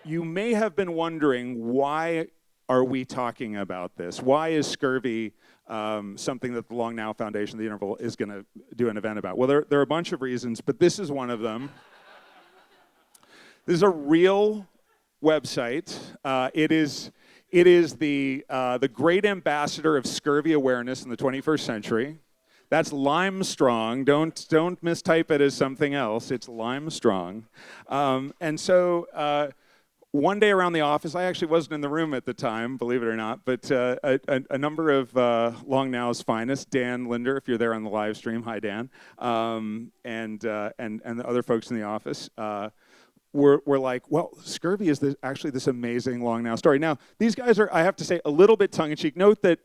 You may have been wondering, why are we talking about this? Why is scurvy something that the Long Now Foundation, the Interval, is going to do an event about? Well, there are a bunch of reasons, but this is one of them. This is a real website. It is the great ambassador of scurvy awareness in the 21st century. That's Lyme Strong. Don't mistype it as something else. It's Lyme Strong. And so one day around the office, I actually wasn't in the room at the time, believe it or not, but a number of Long Now's finest, Dan Linder, if you're there on the live stream, hi Dan, and the other folks in the office, were like, well, scurvy is actually this amazing Long Now story. Now, these guys are, I have to say, a little bit tongue-in-cheek. Note that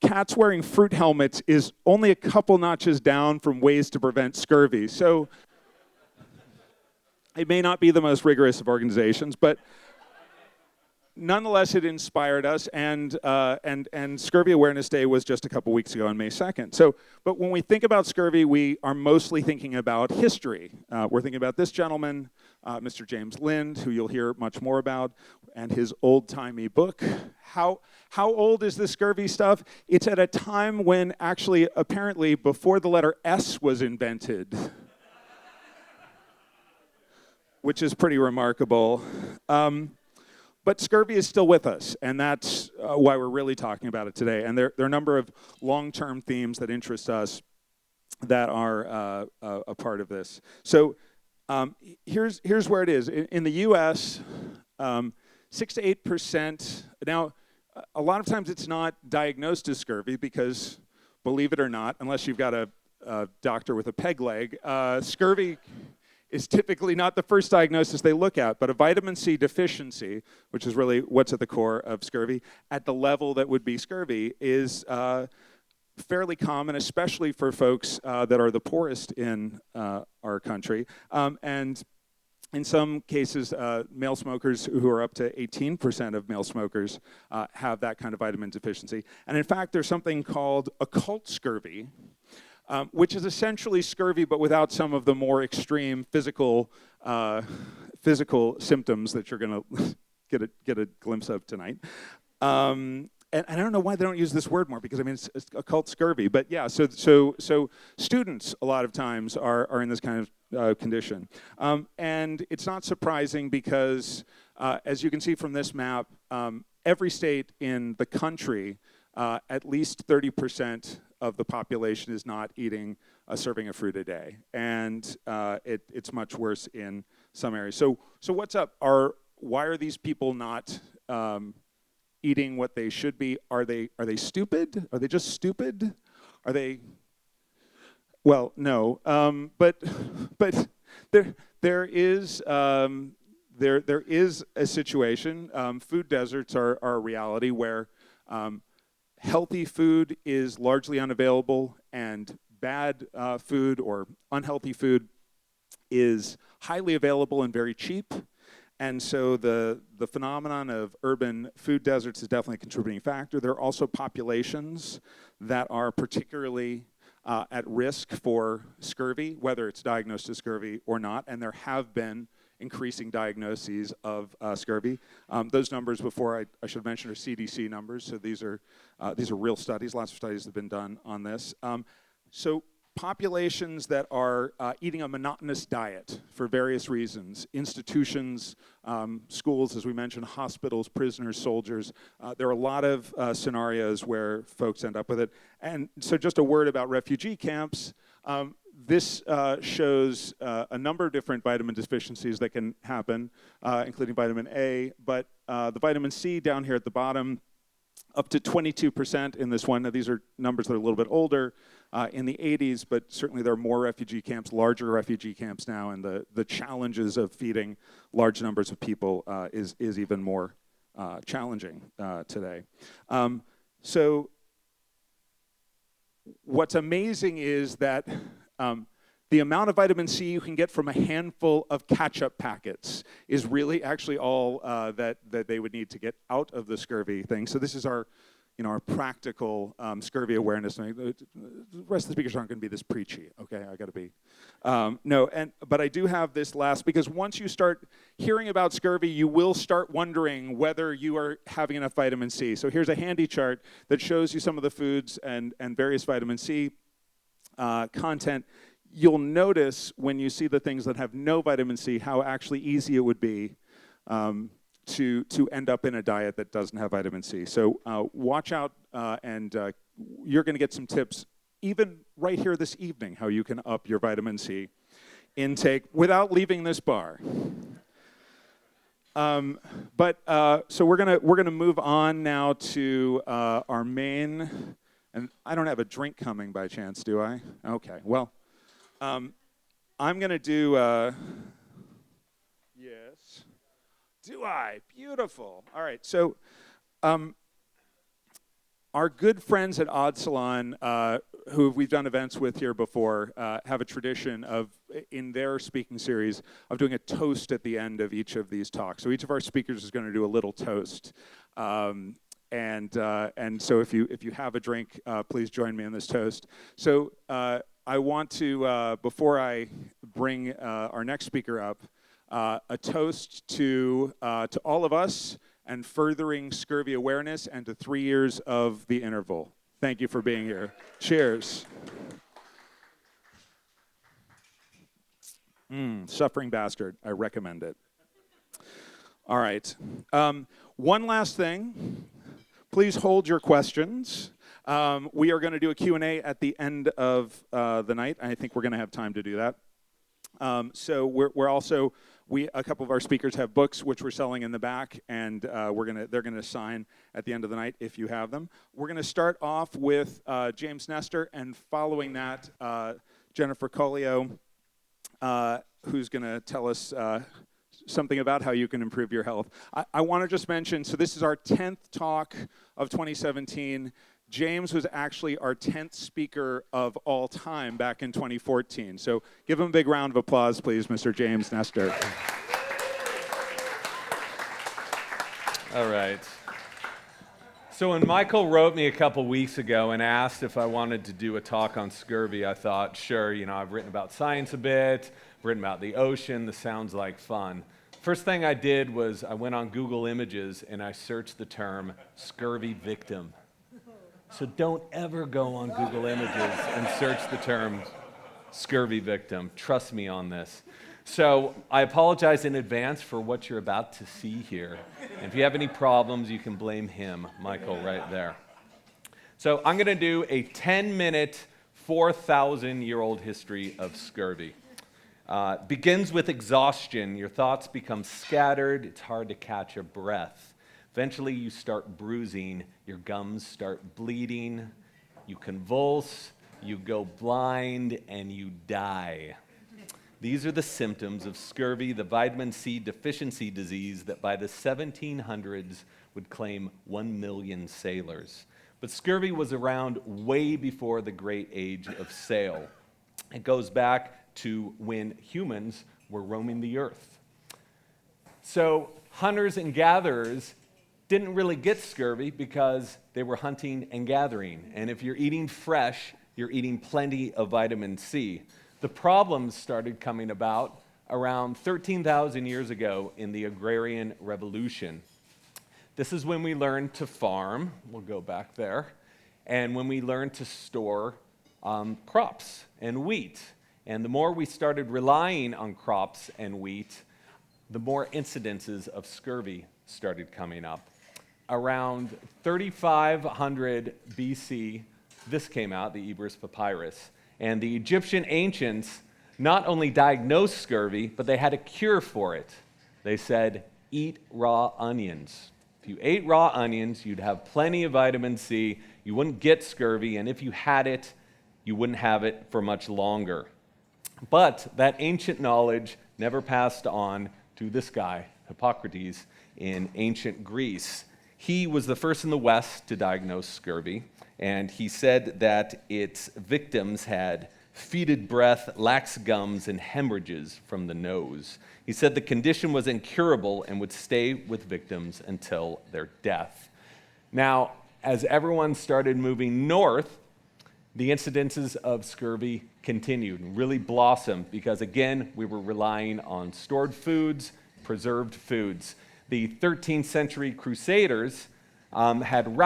cats wearing fruit helmets is only a couple notches down from ways to prevent scurvy. So it may not be the most rigorous of organizations, but nonetheless, it inspired us, and Scurvy Awareness Day was just a couple weeks ago on May 2nd. So, but when we think about scurvy, we are mostly thinking about history. We're thinking about this gentleman, Mr. James Lind, who you'll hear much more about, and his old-timey book. How old is this scurvy stuff? It's at a time when actually, apparently, before the letter S was invented, which is pretty remarkable. But scurvy is still with us, and that's why we're really talking about it today. And there are a number of long-term themes that interest us that are a part of this. So here's where it is. In the U.S., 6 to 8%. Now, a lot of times it's not diagnosed as scurvy because, believe it or not, unless you've got a doctor with a peg leg, scurvy is typically not the first diagnosis they look at, but a vitamin C deficiency, which is really what's at the core of scurvy, at the level that would be scurvy, is fairly common, especially for folks that are the poorest in our country. And in some cases, male smokers who are up to 18% of male smokers have that kind of vitamin deficiency. And in fact, there's something called occult scurvy, which is essentially scurvy, but without some of the more extreme physical symptoms that you're going to get a glimpse of tonight. And I don't know why they don't use this word more, because I mean it's occult scurvy. But yeah, so students a lot of times are in this kind of condition, and it's not surprising because as you can see from this map, every state in the country, at least 30% of the population is not eating a serving of fruit a day, and it's much worse in some areas. So what's up? Why are these people not eating what they should be? Are they stupid? Are they just stupid? Are they? Well, no. But there is a situation. Food deserts are a reality where healthy food is largely unavailable, and bad food or unhealthy food is highly available and very cheap. And so the phenomenon of urban food deserts is definitely a contributing factor. There are also populations that are particularly at risk for scurvy, whether it's diagnosed as scurvy or not, and there have been increasing diagnoses of scurvy. Those numbers before I should mention are CDC numbers, so these are real studies. Lots of studies have been done on this. So populations that are eating a monotonous diet for various reasons, institutions, schools, as we mentioned, hospitals, prisoners, soldiers, there are a lot of scenarios where folks end up with it. And so just a word about refugee camps. This shows a number of different vitamin deficiencies that can happen, including vitamin A, but the vitamin C down here at the bottom, up to 22% in this one. Now, these are numbers that are a little bit older, in the 80s, but certainly there are more refugee camps, larger refugee camps now, and the challenges of feeding large numbers of people is even more challenging today. So what's amazing is that the amount of vitamin C you can get from a handful of ketchup packets is really actually all that they would need to get out of the scurvy thing. So this is our our practical scurvy awareness. The rest of the speakers aren't going to be this preachy, okay? I got to be. But I do have this last, because once you start hearing about scurvy, you will start wondering whether you are having enough vitamin C. So here's a handy chart that shows you some of the foods and various vitamin C content. You'll notice when you see the things that have no vitamin C how actually easy it would be to end up in a diet that doesn't have vitamin C. So watch out, and you're going to get some tips, even right here this evening, how you can up your vitamin C intake without leaving this bar. So we're gonna move on now to our main, and I don't have a drink coming by chance, do I? Okay, well, I'm gonna do, yes, do I? Beautiful. All right, so our good friends at Odd Salon, who we've done events with here before, have a tradition of, in their speaking series, of doing a toast at the end of each of these talks. So each of our speakers is going to do a little toast. And so if you have a drink, please join me in this toast. So I want to, before I bring our next speaker up, a toast to all of us and furthering scurvy awareness, and to 3 years of the interval. Thank you for being here. Cheers. Suffering bastard. I recommend it. All right. One last thing. Please hold your questions. We are going to do a Q&A at the end of the night. I think we're going to have time to do that. So we're also, a couple of our speakers have books which we're selling in the back, and they're gonna sign at the end of the night if you have them. We're gonna start off with James Nestor, and following that, Jennifer Colliau, who's gonna tell us something about how you can improve your health. I want to just mention, so this is our 10th talk of 2017. James was actually our 10th speaker of all time back in 2014. So give him a big round of applause, please, Mr. James Nestor. All right. So when Michael wrote me a couple weeks ago and asked if I wanted to do a talk on scurvy, I thought, sure, I've written about science a bit, I've written about the ocean, this sounds like fun. First thing I did was I went on Google Images and I searched the term scurvy victim. So don't ever go on Google Images and search the term scurvy victim. Trust me on this. So I apologize in advance for what you're about to see here. And if you have any problems, you can blame him, Michael, right there. So I'm going to do a 10-minute, 4,000-year-old history of scurvy. Begins with exhaustion. Your thoughts become scattered. It's hard to catch your breath. Eventually, you start bruising, your gums start bleeding, you convulse, you go blind, and you die. These are the symptoms of scurvy, the vitamin C deficiency disease that by the 1700s would claim 1 million sailors. But scurvy was around way before the great age of sail. It goes back to when humans were roaming the earth. So hunters and gatherers didn't really get scurvy because they were hunting and gathering. And if you're eating fresh, you're eating plenty of vitamin C. The problems started coming about around 13,000 years ago in the Agrarian Revolution. This is when we learned to farm, we'll go back there, and when we learned to store crops and wheat. And the more we started relying on crops and wheat, the more incidences of scurvy started coming up. Around 3,500 BC, this came out, the Ebers Papyrus. And the Egyptian ancients not only diagnosed scurvy, but they had a cure for it. They said, eat raw onions. If you ate raw onions, you'd have plenty of vitamin C, you wouldn't get scurvy, and if you had it, you wouldn't have it for much longer. But that ancient knowledge never passed on to this guy, Hippocrates, in ancient Greece. He was the first in the West to diagnose scurvy, and he said that its victims had fetid breath, lax gums, and hemorrhages from the nose. He said the condition was incurable and would stay with victims until their death. Now, as everyone started moving north, the incidences of scurvy continued and really blossomed because, again, we were relying on stored foods, preserved foods. The 13th century Crusaders had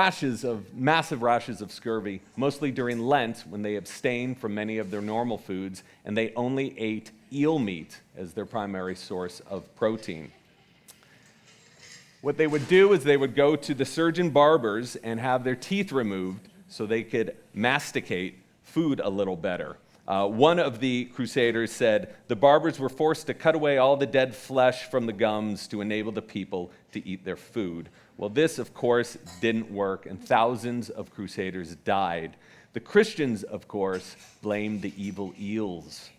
massive rashes of scurvy, mostly during Lent when they abstained from many of their normal foods, and they only ate eel meat as their primary source of protein. What they would do is they would go to the surgeon barbers and have their teeth removed so they could masticate food a little better. One of the Crusaders said, the barbers were forced to cut away all the dead flesh from the gums to enable the people to eat their food. Well, this, of course, didn't work, and thousands of Crusaders died. The Christians, of course, blamed the evil eels.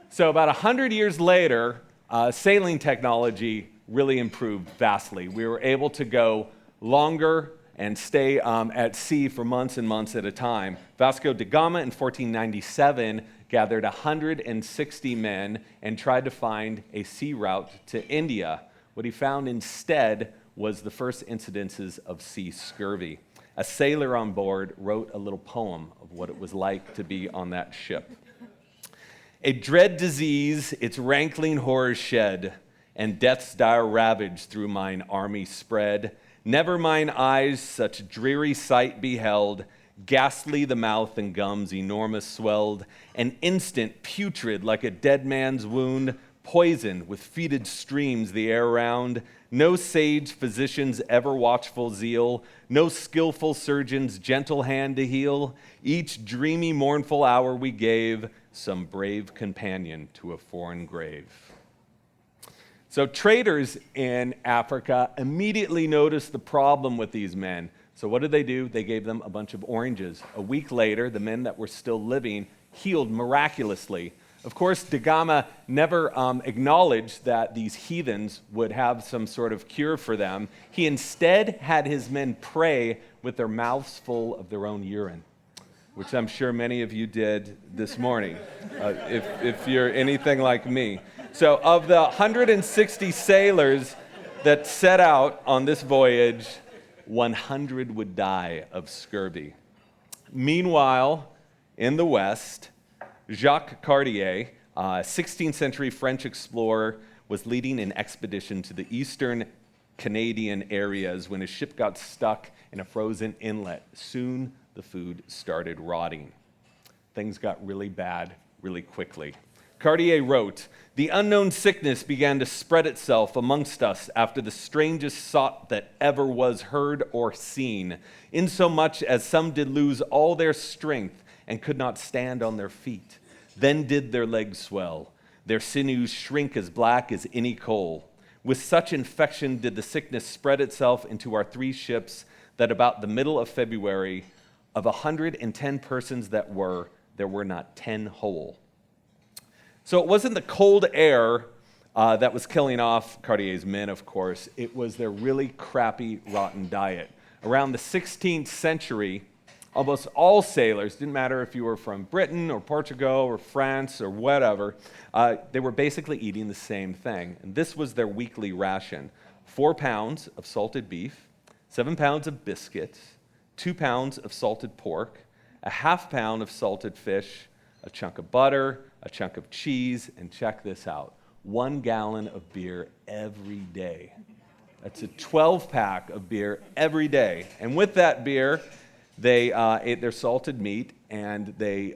So about 100 years later, sailing technology really improved vastly. We were able to go longer and stay at sea for months and months at a time. Vasco da Gama in 1497 gathered 160 men and tried to find a sea route to India. What he found instead was the first incidences of sea scurvy. A sailor on board wrote a little poem of what it was like to be on that ship. A dread disease its rankling horrors shed, and death's dire ravage through mine army spread. Never mine eyes such dreary sight beheld, ghastly the mouth and gums enormous swelled, an instant putrid like a dead man's wound, poisoned with fetid streams the air round. No sage physician's ever watchful zeal, no skillful surgeon's gentle hand to heal. Each dreamy mournful hour we gave some brave companion to a foreign grave. So traders in Africa immediately noticed the problem with these men. So what did they do? They gave them a bunch of oranges. A week later, the men that were still living healed miraculously. Of course, da Gama never acknowledged that these heathens would have some sort of cure for them. He instead had his men pray with their mouths full of their own urine, which I'm sure many of you did this morning, if you're anything like me. So of the 160 sailors that set out on this voyage, 100 would die of scurvy. Meanwhile, in the West, Jacques Cartier, a 16th century French explorer, was leading an expedition to the eastern Canadian areas when his ship got stuck in a frozen inlet. Soon the food started rotting. Things got really bad really quickly. Cartier wrote, "The unknown sickness began to spread itself amongst us after the strangest sort that ever was heard or seen, insomuch as some did lose all their strength and could not stand on their feet. Then did their legs swell, their sinews shrink as black as any coal. With such infection did the sickness spread itself into our 3 ships that about the middle of February, of 110 persons there were not 10 whole." So it wasn't the cold air that was killing off Cartier's men, of course. It was their really crappy, rotten diet. Around the 16th century, almost all sailors, didn't matter if you were from Britain or Portugal or France or whatever, they were basically eating the same thing. And this was their weekly ration: 4 pounds of salted beef, 7 pounds of biscuits, 2 pounds of salted pork, a half pound of salted fish, a chunk of butter, a chunk of cheese, and check this out, 1 gallon of beer every day. That's a 12-pack of beer every day. And with that beer, they ate their salted meat, and they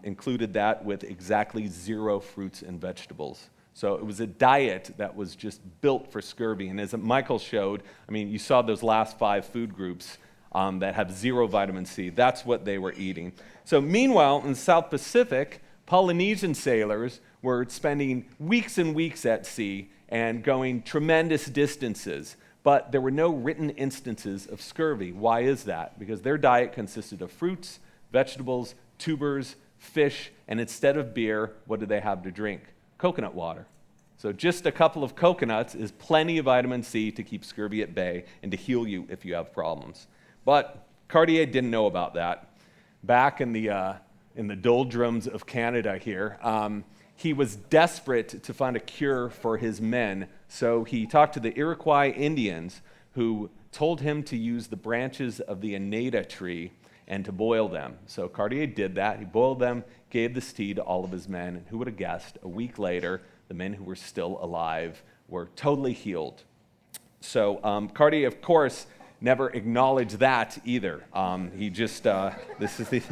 included that with exactly 0 fruits and vegetables. So it was a diet that was just built for scurvy. And as Michael showed, I mean, you saw those last 5 food groups that have 0 vitamin C. That's what they were eating. So meanwhile, in the South Pacific, Polynesian sailors were spending weeks and weeks at sea and going tremendous distances. But there were no written instances of scurvy. Why is that? Because their diet consisted of fruits, vegetables, tubers, fish, and instead of beer, what did they have to drink? Coconut water. So just a couple of coconuts is plenty of vitamin C to keep scurvy at bay and to heal you if you have problems. But Cartier didn't know about that. Back in the doldrums of Canada here, he was desperate to find a cure for his men. So he talked to the Iroquois Indians, who told him to use the branches of the Aneda tree and to boil them. So Cartier did that. He boiled them, gave this tea to all of his men, and who would have guessed, a week later, the men who were still alive were totally healed. So Cartier, of course, never acknowledged that either. He just, these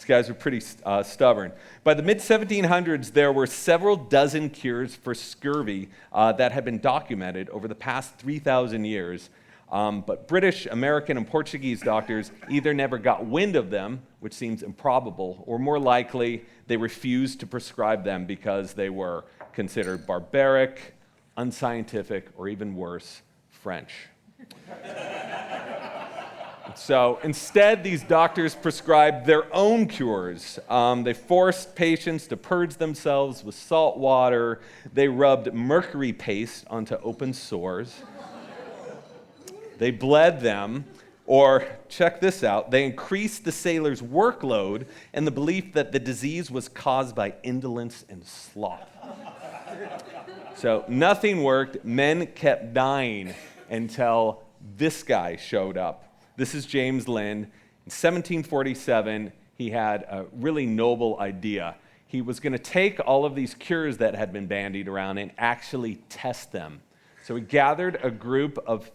guys were pretty stubborn. By the mid-1700s, there were several dozen cures for scurvy that had been documented over the past 3,000 years. But British, American, and Portuguese doctors either never got wind of them, which seems improbable, or more likely, they refused to prescribe them because they were considered barbaric, unscientific, or even worse, French. So instead, these doctors prescribed their own cures. They forced patients to purge themselves with salt water. They rubbed mercury paste onto open sores. They bled them, or check this out, they increased the sailors' workload in the belief that the disease was caused by indolence and sloth. So nothing worked. Men kept dying until this guy showed up. This is James Lind. In 1747, he had a really noble idea. He was going to take all of these cures that had been bandied around and actually test them. So he gathered a group of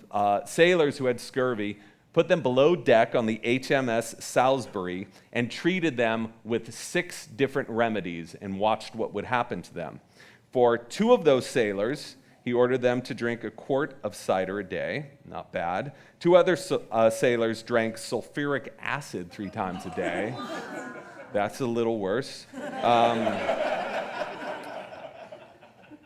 sailors who had scurvy, put them below deck on the HMS Salisbury, and treated them with 6 different remedies and watched what would happen to them. For 2 of those sailors, he ordered them to drink a quart of cider a day, not bad. 2 other sailors drank sulfuric acid 3 times a day. That's a little worse.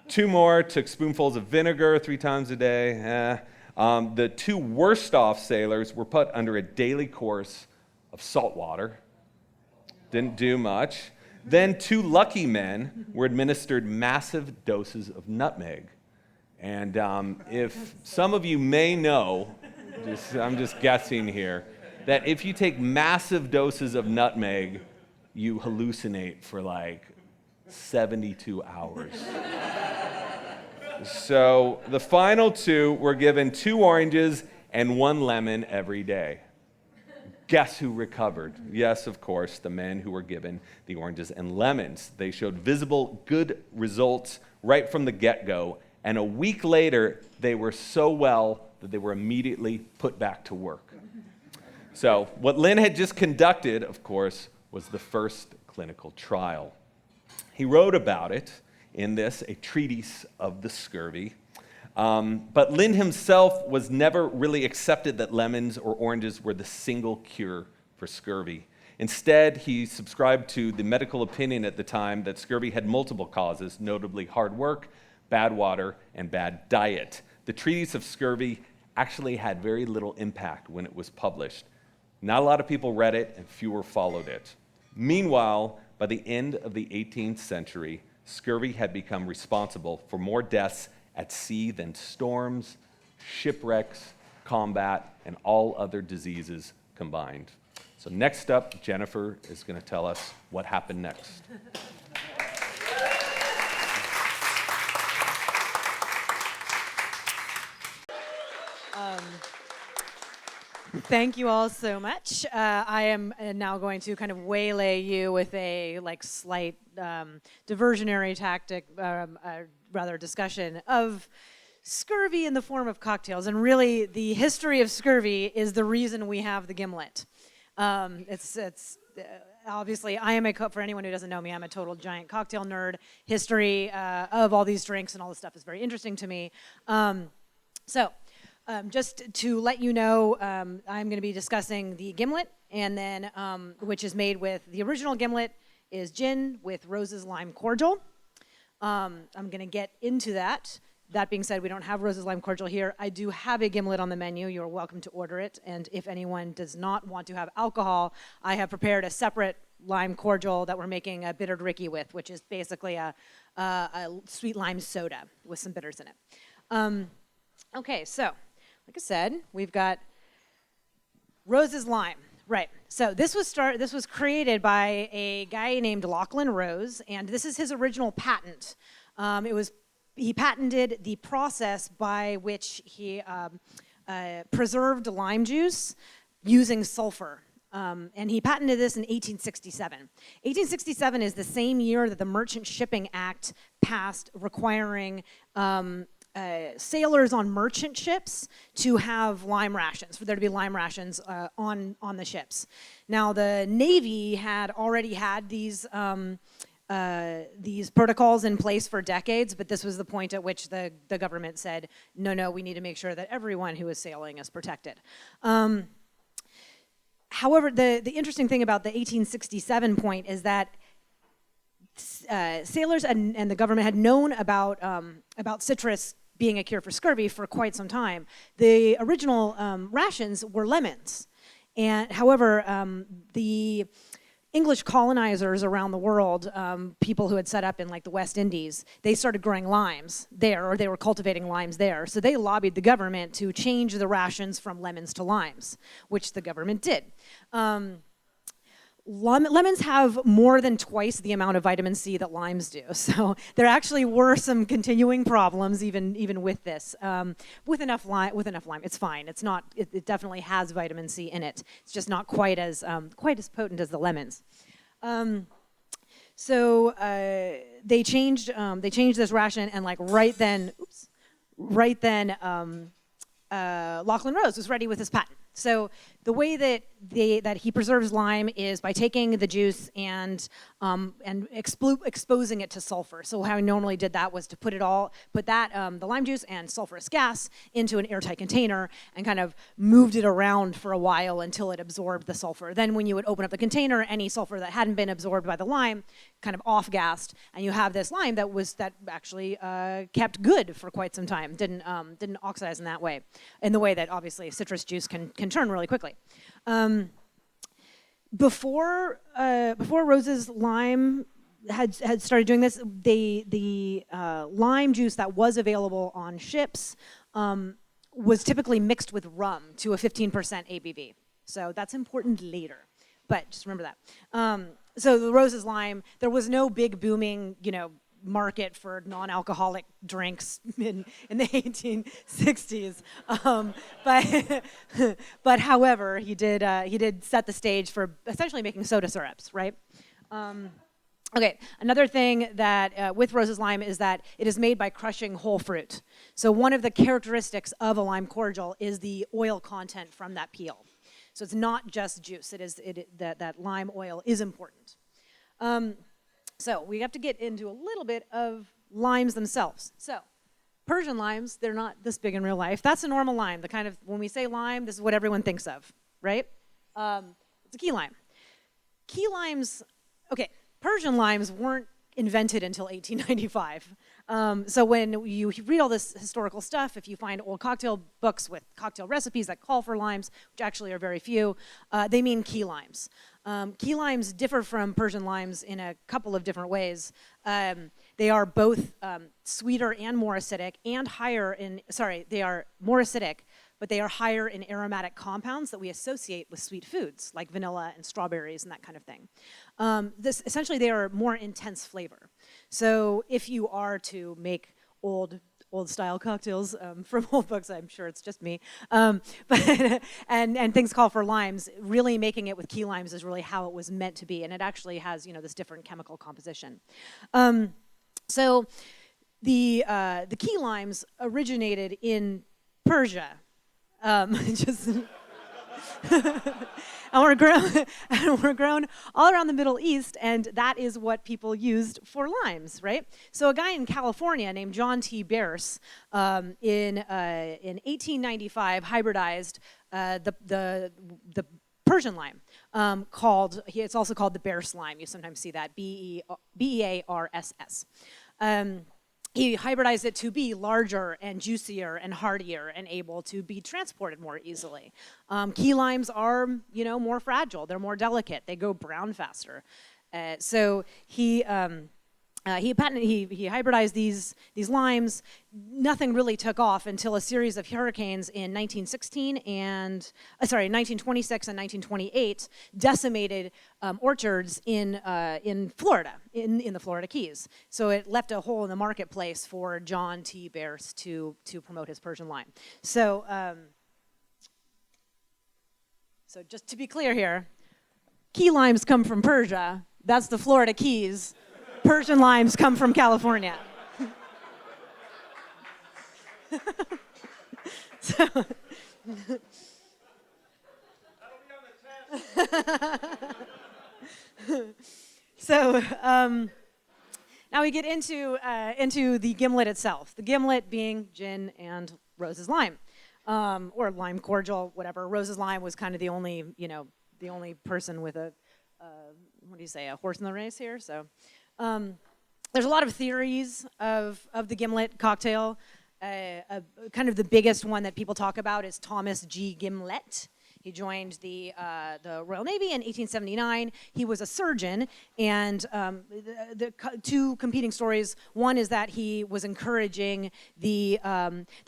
2 more took spoonfuls of vinegar 3 times a day. The 2 worst off sailors were put under a daily course of salt water. Didn't do much. Then 2 lucky men were administered massive doses of nutmeg. And if some of you may know, I'm just guessing here, that if you take massive doses of nutmeg, you hallucinate for like 72 hours. So the final 2 were given 2 oranges and 1 lemon every day. Guess who recovered? Yes, of course, the men who were given the oranges and lemons. They showed visible good results right from the get-go, and a week later, they were so well that they were immediately put back to work. So what Lind had just conducted, of course, was the first clinical trial. He wrote about it in this, a treatise of the scurvy. But Lind himself was never really accepted that lemons or oranges were the single cure for scurvy. Instead, he subscribed to the medical opinion at the time that scurvy had multiple causes, notably hard work, bad water, and bad diet. The treatise of scurvy actually had very little impact when it was published. Not a lot of people read it, and fewer followed it. Meanwhile, by the end of the 18th century, scurvy had become responsible for more deaths at sea than storms, shipwrecks, combat, and all other diseases combined. So next up, Jennifer is going to tell us what happened next. Thank you all so much. I am now going to kind of waylay you with a slight diversionary tactic, rather discussion of scurvy in the form of cocktails. And really, the history of scurvy is the reason we have the Gimlet. It's obviously, I am for anyone who doesn't know me, I'm a total giant cocktail nerd. History of all these drinks and all this stuff is very interesting to me. Just to let you know, I'm going to be discussing the Gimlet, and then which is made with the original Gimlet is gin with Rose's lime cordial. I'm going to get into that. That being said, we don't have Rose's lime cordial here. I do have a Gimlet on the menu. You're welcome to order it. And if anyone does not want to have alcohol, I have prepared a separate lime cordial that we're making a bittered Ricky with, which is basically a sweet lime soda with some bitters in it. Okay, so like I said, we've got Rose's lime. Right. So this was created by a guy named Lachlan Rose, and this is his original patent. He patented the process by which he preserved lime juice using sulfur. And he patented this in 1867. 1867 is the same year that the Merchant Shipping Act passed, requiring sailors on merchant ships to have lime rations, for there to be lime rations on the ships. Now, the Navy had already had these protocols in place for decades, but this was the point at which the government said, no, we need to make sure that everyone who is sailing is protected. However, the interesting thing about the 1867 point is that sailors and the government had known about citrus being a cure for scurvy for quite some time. The original rations were lemons. And however, the English colonizers around the world, people who had set up in like the West Indies, they started growing limes there, or they were cultivating limes there. So they lobbied the government to change the rations from lemons to limes, which the government did. Lemons have more than twice the amount of vitamin C that limes do. So there actually were some continuing problems even with this. With enough lime, it's fine. It's not. It definitely has vitamin C in it. It's just not quite as potent as the lemons. So they changed this ration, and like right then, Lachlan Rose was ready with his patent. So the way that he preserves lime is by taking the juice and exposing it to sulfur. So how he normally did that was to put the lime juice and sulfurous gas into an airtight container and kind of moved it around for a while until it absorbed the sulfur. Then when you would open up the container, any sulfur that hadn't been absorbed by the lime kind of off-gassed, and you have this lime that actually kept good for quite some time. Didn't oxidize in that way, in the way that obviously citrus juice can turn really quickly. Before Rose's lime had started doing this, the lime juice that was available on ships was typically mixed with rum to a 15% ABV. So that's important later, but just remember that. So the Rose's lime, there was no big booming, market for non-alcoholic drinks in the 1860s, but however, he did set the stage for essentially making soda syrups, right? Okay, another thing that with Rose's lime is that it is made by crushing whole fruit. So one of the characteristics of a lime cordial is the oil content from that peel. So it's not just juice. That lime oil is important. So we have to get into a little bit of limes themselves. So Persian limes, they're not this big in real life. That's a normal lime. The kind of, when we say lime, this is what everyone thinks of, right? It's a key lime. Key limes, okay, Persian limes weren't invented until 1895. So when you read all this historical stuff, if you find old cocktail books with cocktail recipes that call for limes, which actually are very few, they mean key limes. Key limes differ from Persian limes in a couple of different ways. They are both sweeter and more acidic, and they are more acidic, but they are higher in aromatic compounds that we associate with sweet foods, like vanilla and strawberries and that kind of thing. Essentially, they are more intense flavor. So if you are to make old style cocktails from old books, I'm sure it's just me, but and things call for limes, really making it with key limes is really how it was meant to be, and it actually has this different chemical composition. So the key limes originated in Persia. And we're grown all around the Middle East, and that is what people used for limes, right? So a guy in California named John T. Bierce in 1895 hybridized the Persian lime, it's also called the Bierce lime. You sometimes see that, Bearss. He hybridized it to be larger and juicier and hardier and able to be transported more easily. Key limes are, more fragile. They're more delicate. They go brown faster. So he hybridized these limes. Nothing really took off until a series of hurricanes in 1926 and 1928 decimated orchards in Florida, in the Florida Keys. So it left a hole in the marketplace for John T. Bierce to promote his Persian lime. So So just to be clear here, key limes come from Persia. That's the Florida Keys. Persian limes come from California. So, so now we get into the gimlet itself. The gimlet being gin and Rose's lime, or lime cordial, whatever. Rose's lime was kind of the only person with a horse in the race here. So there's a lot of theories of the gimlet cocktail. Kind of the biggest one that people talk about is Thomas G. Gimlet. He joined the Royal Navy in 1879. He was a surgeon, and the two competing stories. One is that he was encouraging the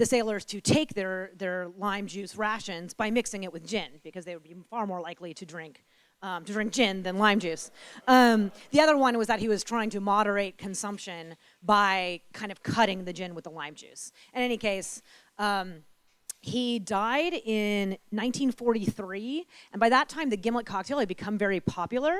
sailors to take their lime juice rations by mixing it with gin, because they would be far more likely to drink gin than lime juice. The other one was that he was trying to moderate consumption by kind of cutting the gin with the lime juice. In any case, he died in 1943, and by that time the gimlet cocktail had become very popular,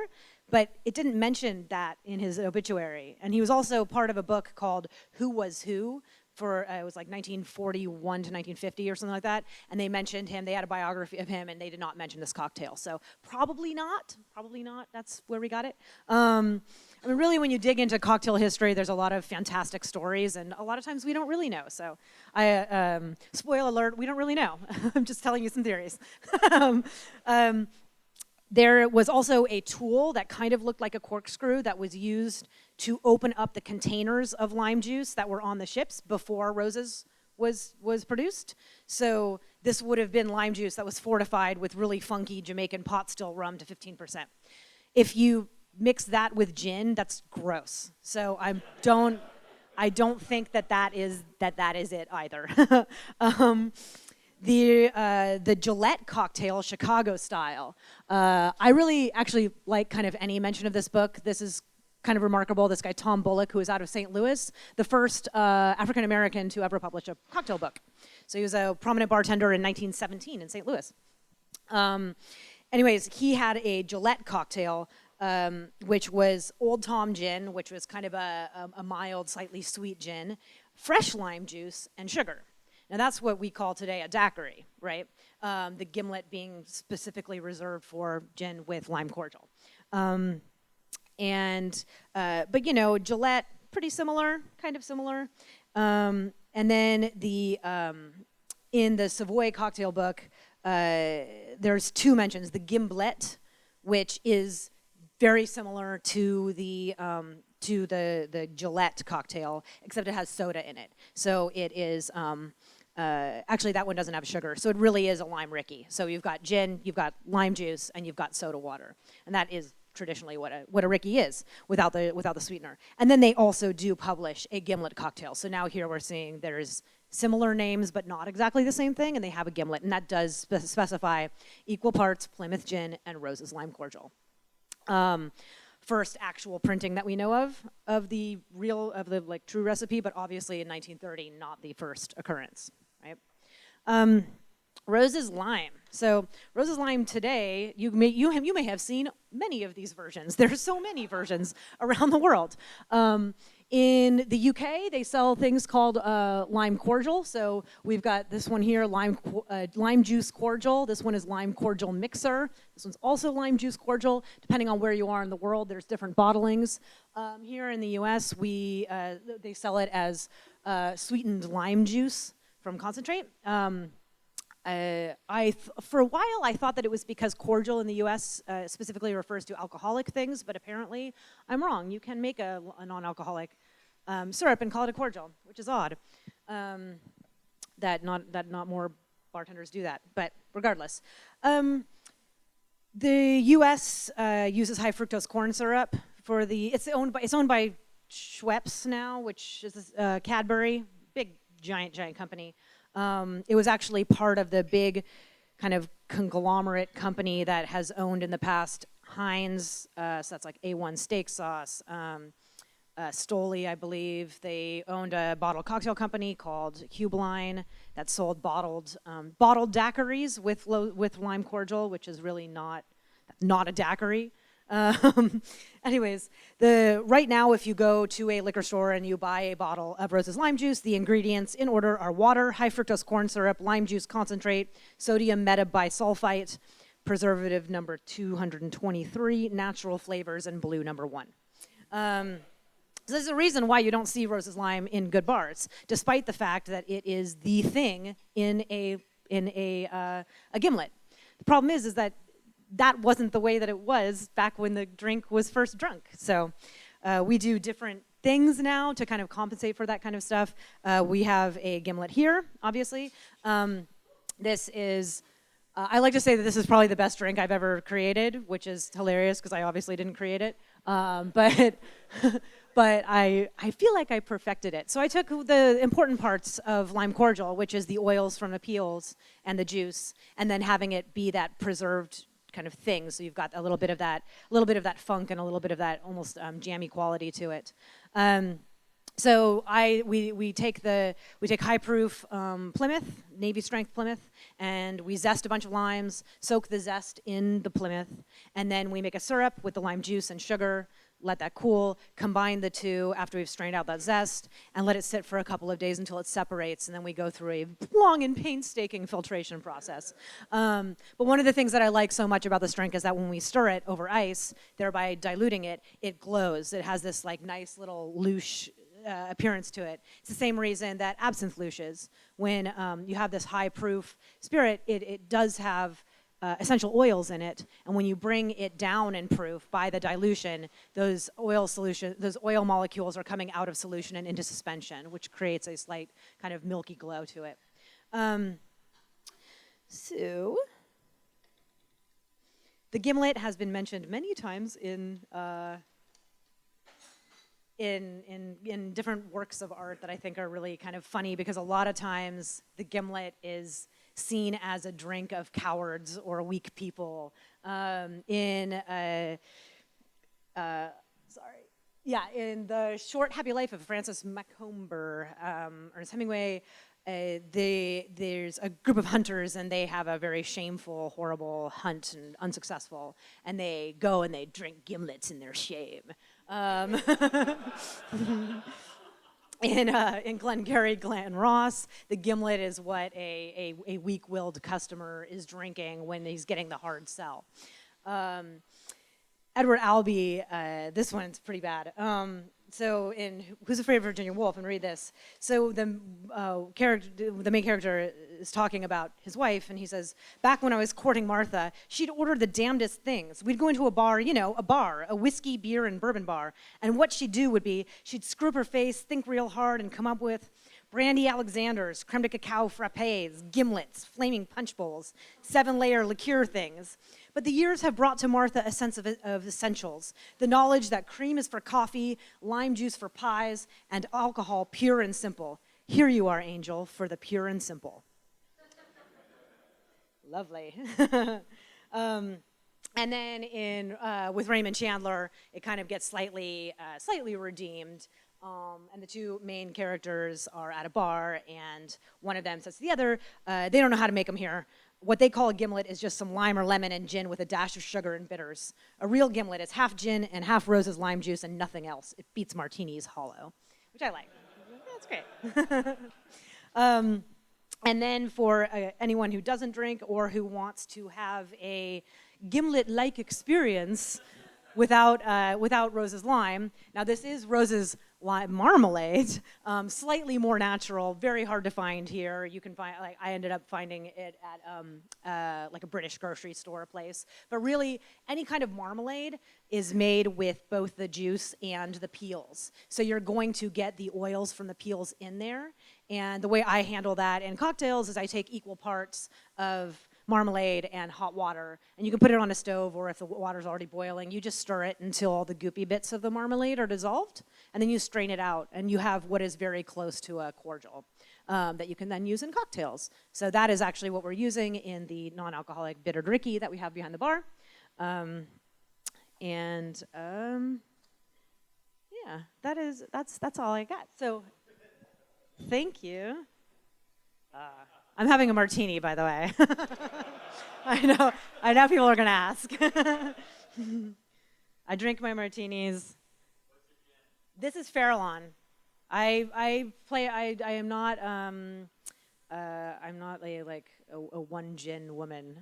but it didn't mention that in his obituary. And he was also part of a book called Who Was Who, for it was like 1941 to 1950 or something like that, and they mentioned him. They had a biography of him, and they did not mention this cocktail. So probably not. That's where we got it. I mean, really, when you dig into cocktail history, there's a lot of fantastic stories, and a lot of times we don't really know. So, spoiler alert, we don't really know. I'm just telling you some theories. There was also a tool that kind of looked like a corkscrew that was used to open up the containers of lime juice that were on the ships before Rose's was produced. So this would have been lime juice that was fortified with really funky Jamaican pot still rum to 15%. If you mix that with gin, that's gross. So I don't think that is it either. The Gillette cocktail, Chicago style. I really actually like kind of any mention of this book. This is kind of remarkable. This guy, Tom Bullock, who is out of St. Louis, the first African American to ever publish a cocktail book. So he was a prominent bartender in 1917 in St. Louis. Anyways, he had a Gillette cocktail, which was Old Tom gin, which was kind of a mild, slightly sweet gin, fresh lime juice, and sugar. Now that's what we call today a daiquiri, right? The gimlet being specifically reserved for gin with lime cordial. But Gillette, pretty similar, kind of similar. And then in the Savoy cocktail book, there's two mentions. The Gimlet, which is very similar to the Gillette cocktail, except it has soda in it. So it is. Actually, that one doesn't have sugar, so it really is a lime Ricky. So you've got gin, you've got lime juice, and you've got soda water, and that is traditionally what a Ricky is without the sweetener. And then they also do publish a gimlet cocktail. So now here we're seeing there's similar names, but not exactly the same thing, and they have a gimlet, and that does specify equal parts Plymouth gin and Rose's lime cordial. First actual printing that we know of the true recipe, but obviously in 1930, not the first occurrence, right? Rose's lime. So Rose's lime today, you may have seen many of these versions. There's so many versions around the world. In the UK, they sell things called lime cordial. So we've got this one here, lime juice cordial. This one is lime cordial mixer. This one's also lime juice cordial. Depending on where you are in the world, there's different bottlings. Here in the US, they sell it as sweetened lime juice from concentrate. For a while, I thought that it was because cordial in the U.S. Specifically refers to alcoholic things, but apparently I'm wrong. You can make a non-alcoholic syrup and call it a cordial, which is odd. That not more bartenders do that, but regardless. The U.S. Uses high fructose corn syrup for it's owned by Schweppes now, which is Cadbury, big giant company. It was actually part of the big kind of conglomerate company that has owned in the past Heinz, so that's like A1 steak sauce, Stoli, I believe. They owned a bottled cocktail company called Hubeline that sold bottled daiquiris with lime cordial, which is really not a daiquiri. Anyways, right now, if you go to a liquor store and you buy a bottle of Rose's lime juice, the ingredients in order are water, high fructose corn syrup, lime juice concentrate, sodium metabisulfite, preservative number 223, natural flavors, and blue number 1. So there's a reason why you don't see Rose's lime in good bars, despite the fact that it is the thing in a gimlet. The problem is that wasn't the way that it was back when the drink was first drunk. So we do different things now to kind of compensate for that kind of stuff. We have a gimlet here, obviously. This is, I like to say that this is probably the best drink I've ever created, which is hilarious because I obviously didn't create it. But I feel like I perfected it. So I took the important parts of lime cordial, which is the oils from the peels and the juice, and then having it be that preserved kind of thing. So you've got a little bit of that funk and a little bit of that almost jammy quality to it. So we take high proof Plymouth, Navy strength Plymouth, and we zest a bunch of limes, soak the zest in the Plymouth, and then we make a syrup with the lime juice and sugar, let that cool, combine the two after we've strained out that zest, and let it sit for a couple of days until it separates, and then we go through a long and painstaking filtration process. But one of the things that I like so much about this drink is that when we stir it over ice, thereby diluting it, it glows. It has this like nice little louche appearance to it. It's the same reason that absinthe louches. When you have this high proof spirit, it does have essential oils in it, and when you bring it down in proof by the dilution, those oil molecules are coming out of solution and into suspension, which creates a slight kind of milky glow to it. So the gimlet has been mentioned many times in different works of art that I think are really kind of funny, because a lot of times the gimlet is seen as a drink of cowards or weak people. In The Short Happy Life of Francis Macomber, Ernest Hemingway, there's a group of hunters, and they have a very shameful, horrible hunt and unsuccessful, and they go and they drink gimlets in their shame. In Glengarry Glen Ross, the gimlet is what a weak-willed customer is drinking when he's getting the hard sell. Edward Albee, this one's pretty bad. So in Who's Afraid of Virginia Woolf, and read this. So the main character is talking about his wife, and he says, back when I was courting Martha, she'd order the damnedest things. We'd go into a bar, a whiskey, beer, and bourbon bar, and what she'd do would be, she'd screw up her face, think real hard, and come up with brandy Alexanders, creme de cacao frappes, gimlets, flaming punch bowls, 7-layer liqueur things. But the years have brought to Martha a sense of essentials, the knowledge that cream is for coffee, lime juice for pies, and alcohol pure and simple. Here you are, Angel, for the pure and simple. Lovely. And then with Raymond Chandler, it kind of gets slightly redeemed. And the two main characters are at a bar, and one of them says to the other, they don't know how to make them here. What they call a gimlet is just some lime or lemon and gin with a dash of sugar and bitters. A real gimlet is half gin and half Rose's lime juice and nothing else. It beats martinis hollow, which I like. That's great. And then for anyone who doesn't drink or who wants to have a gimlet-like experience without Rose's lime. Now this is Rose's lime marmalade, slightly more natural, very hard to find here. You can find, I ended up finding it at like a British grocery store place. But really, any kind of marmalade is made with both the juice and the peels. So you're going to get the oils from the peels in there. And the way I handle that in cocktails is I take equal parts of marmalade and hot water, and you can put it on a stove, or if the water's already boiling, you just stir it until all the goopy bits of the marmalade are dissolved, and then you strain it out, and you have what is very close to a cordial that you can then use in cocktails. So that is actually what we're using in the non-alcoholic bitter dricky that we have behind the bar. Yeah. Yeah, that's all I got. So, thank you. I'm having a martini, by the way. I know people are gonna ask. I drink my martinis. This is Farallon. I am not I'm not a one gin woman.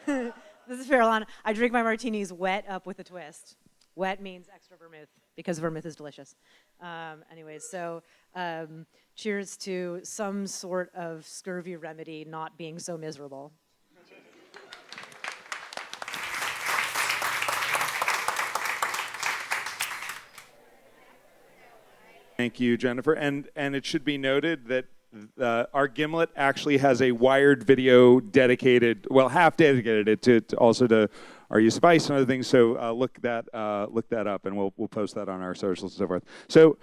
This is Farallon. I drink my martinis wet up with a twist. Wet means extra vermouth because vermouth is delicious. Anyways, so cheers to some sort of scurvy remedy not being so miserable. Thank you, Jennifer. And it should be noted that our Gimlet actually has a wired video dedicated, half dedicated to also to our use of ice and other things. So look that up, and we'll post that on our socials and so forth. So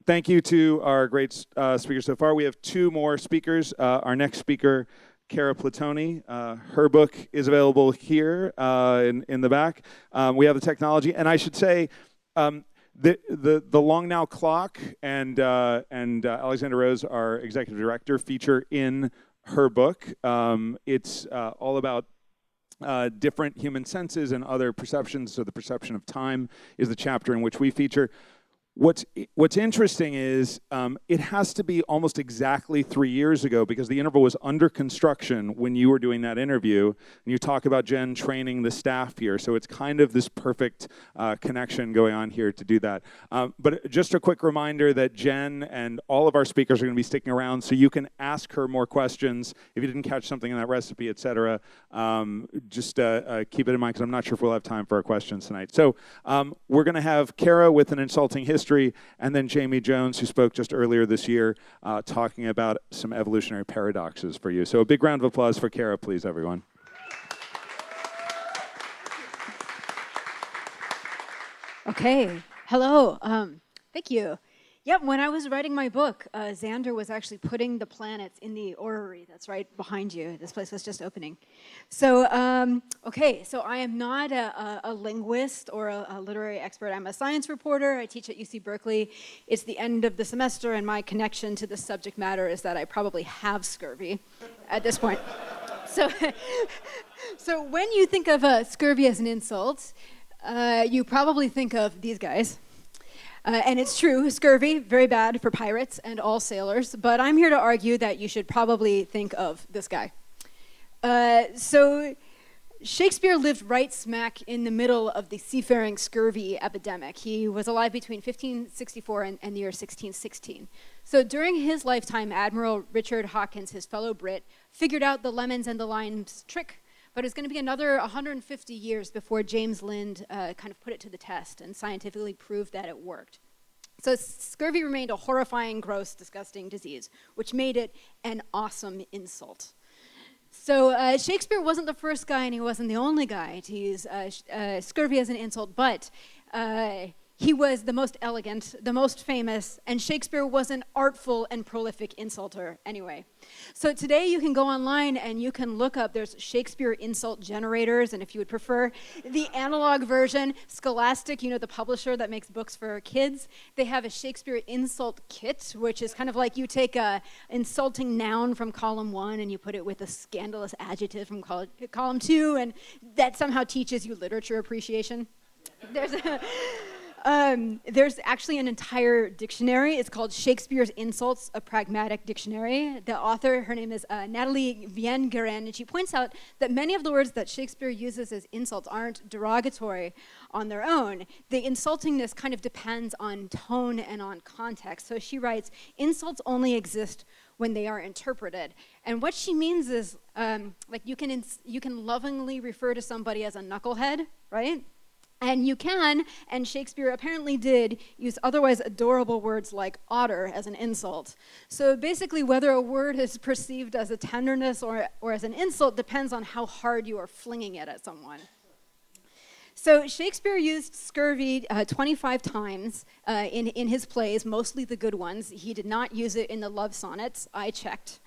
thank you to our great speakers so far. We have two more speakers. Our next speaker, Cara Platoni. Her book is available here in the back. We have the technology, and I should say. The Long Now Clock and Alexander Rose, our executive director, feature in her book. It's all about different human senses and other perceptions. So the perception of time is the chapter in which we feature. What's interesting is it has to be almost exactly 3 years ago because the interval was under construction when you were doing that interview. And you talk about Jen training the staff here. So it's kind of this perfect connection going on here to do that. But just a quick reminder that Jen and all of our speakers are going to be sticking around so you can ask her more questions. If you didn't catch something in that recipe, et cetera, just keep it in mind because I'm not sure if we'll have time for our questions tonight. So we're going to have Cara with an insulting history, and then Jamie Jones, who spoke just earlier this year, talking about some evolutionary paradoxes for you. So a big round of applause for Cara, please, everyone. Okay. Hello. Thank you. Yep, when I was writing my book, Xander was actually putting the planets in the orrery that's right behind you. This place was just opening. So, okay, so I am not a linguist or a literary expert. I'm a science reporter. I teach at UC Berkeley. It's the end of the semester, and my connection to the subject matter is that I probably have scurvy at this point. So when you think of scurvy as an insult, you probably think of these guys. And it's true, scurvy, very bad for pirates and all sailors, but I'm here to argue that you should probably think of this guy. So Shakespeare lived right smack in the middle of the seafaring scurvy epidemic. He was alive between 1564 and the year 1616. So during his lifetime, Admiral Richard Hawkins, his fellow Brit, figured out the lemons and the limes trick, but it's going to be another 150 years before James Lind kind of put it to the test and scientifically proved that it worked. So scurvy remained a horrifying, gross, disgusting disease, which made it an awesome insult. So Shakespeare wasn't the first guy and he wasn't the only guy to use scurvy as an insult, but he was the most elegant, the most famous, and Shakespeare was an artful and prolific insulter anyway. So today you can go online and you can look up, there's Shakespeare insult generators, and if you would prefer the analog version, Scholastic, the publisher that makes books for kids, they have a Shakespeare insult kit, which is kind of like you take a insulting noun from column 1 and you put it with a scandalous adjective from column 2, and that somehow teaches you literature appreciation. There's actually an entire dictionary. It's called Shakespeare's Insults, a Pragmatic Dictionary. The author, her name is Natalie Viengeren, and she points out that many of the words that Shakespeare uses as insults aren't derogatory on their own. The insultingness kind of depends on tone and on context. So she writes, insults only exist when they are interpreted. And what she means is, like you can lovingly refer to somebody as a knucklehead, right? And you can, and Shakespeare apparently did, use otherwise adorable words like otter as an insult. So basically, whether a word is perceived as a tenderness or as an insult depends on how hard you are flinging it at someone. So Shakespeare used scurvy 25 times in his plays, mostly the good ones. He did not use it in the love sonnets. I checked.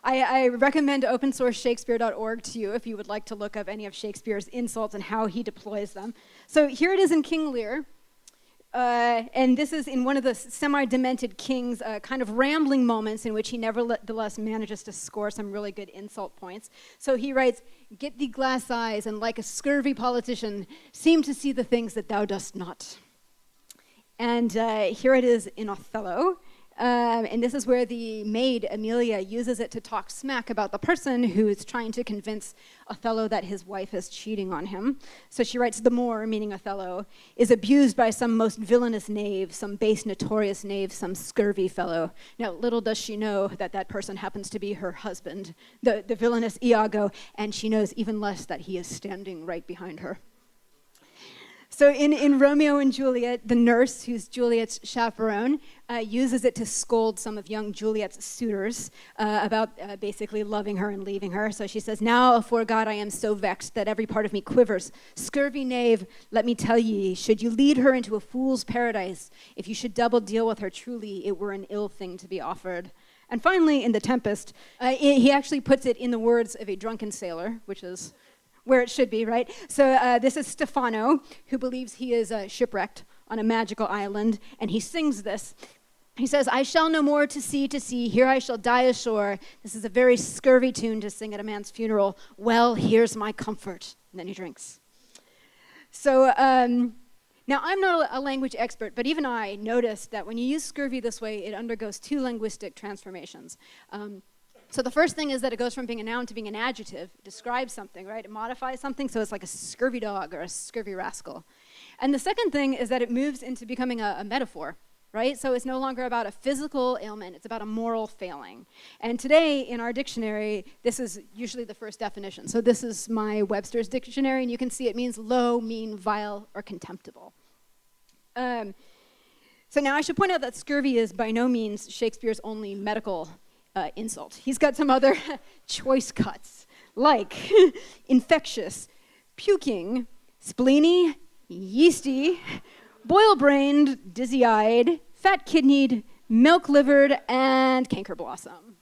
I recommend opensourceshakespeare.org to you if you would like to look up any of Shakespeare's insults and how he deploys them. So here it is in King Lear. And this is in one of the semi-demented king's kind of rambling moments in which he nevertheless manages to score some really good insult points. So he writes, "Get thee glass eyes, and like a scurvy politician, seem to see the things that thou dost not." And here it is in Othello. And this is where the maid, Amelia, uses it to talk smack about the person who is trying to convince Othello that his wife is cheating on him. So she writes, "The Moor," meaning Othello, "is abused by some most villainous knave, some base notorious knave, some scurvy fellow." Now, little does she know that that person happens to be her husband, the villainous Iago, and she knows even less that he is standing right behind her. So in Romeo and Juliet, the nurse, who's Juliet's chaperone, uses it to scold some of young Juliet's suitors about basically loving her and leaving her. So she says, "Now, afore God, I am so vexed that every part of me quivers. Scurvy knave, let me tell ye, should you lead her into a fool's paradise, if you should double deal with her truly, it were an ill thing to be offered." And finally, in The Tempest, he actually puts it in the words of a drunken sailor, which is where it should be, right? So this is Stefano, who believes he is shipwrecked on a magical island, and he sings this. He says, "I shall no more to sea, here I shall die ashore." This is a very scurvy tune to sing at a man's funeral. "Well, here's my comfort." And then he drinks. So now, I'm not a language expert, but even I noticed that when you use scurvy this way, it undergoes two linguistic transformations. So the first thing is that it goes from being a noun to being an adjective. It describes something, right? It modifies something, so it's like a scurvy dog or a scurvy rascal. And the second thing is that it moves into becoming a metaphor, right? So it's no longer about a physical ailment, it's about a moral failing. And today, in our dictionary, this is usually the first definition. So this is my Webster's dictionary, and you can see it means low, mean, vile, or contemptible. So now I should point out that scurvy is by no means Shakespeare's only medical insult. He's got some other choice cuts, like infectious, puking, spleeny, yeasty, boil-brained, dizzy-eyed, fat-kidneyed, milk-livered, and canker blossom.